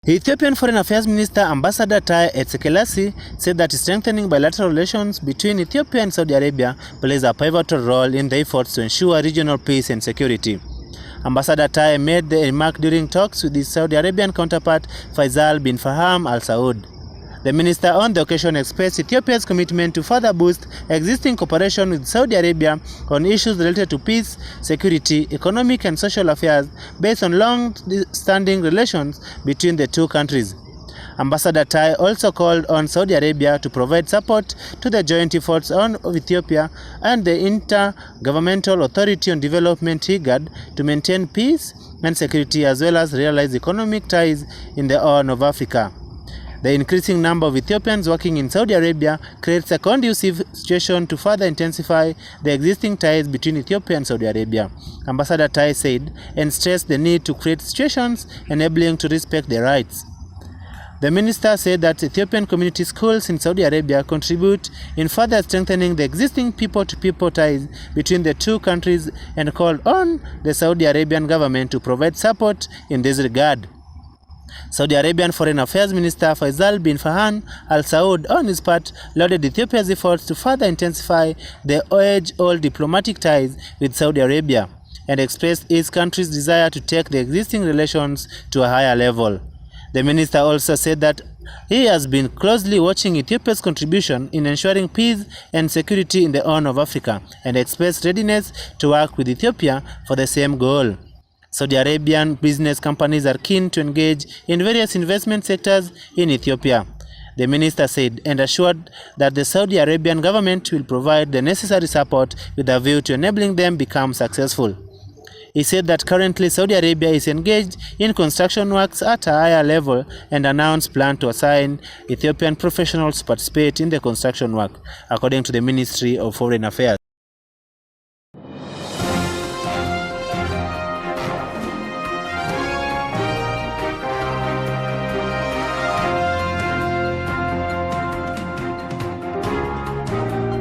Ethiopian Foreign Affairs Minister Ambassador Taye Etsekelesi said that strengthening bilateral relations between Ethiopia and Saudi Arabia plays a pivotal role in the efforts to ensure regional peace and security. Ambassador Taye made the remark during talks with his Saudi Arabian counterpart Faisal bin Faham Al Saud. The minister on the occasion expressed Ethiopia's commitment to further boost existing cooperation with Saudi Arabia on issues related to peace, security, economic and social affairs based on long-standing relations between the two countries. Ambassador Taye also called on Saudi Arabia to provide support to the joint efforts of Ethiopia and the Intergovernmental Authority on Development (IGAD) to maintain peace and security as well as realize economic ties in the Horn of Africa. The increasing number of Ethiopians working in Saudi Arabia creates a conducive situation to further intensify the existing ties between Ethiopia and Saudi Arabia, Ambassador Taye said, and stressed the need to create situations enabling to respect their rights. The minister said that Ethiopian community schools in Saudi Arabia contribute in further strengthening the existing people-to-people ties between the two countries and called on the Saudi Arabian government to provide support in this regard. Saudi Arabian Foreign Affairs Minister Faisal bin Faham Al Saud, on his part, lauded Ethiopia's efforts to further intensify the age-old diplomatic ties with Saudi Arabia and expressed his country's desire to take the existing relations to a higher level. The minister also said that he has been closely watching Ethiopia's contribution in ensuring peace and security in the Horn of Africa and expressed readiness to work with Ethiopia for the same goal. Saudi Arabian business companies are keen to engage in various investment sectors in Ethiopia, the minister said, and assured that the Saudi Arabian government will provide the necessary support with a view to enabling them become successful. He said that currently Saudi Arabia is engaged in construction works at a higher level and announced plans to assign Ethiopian professionals to participate in the construction work, according to the Ministry of Foreign Affairs.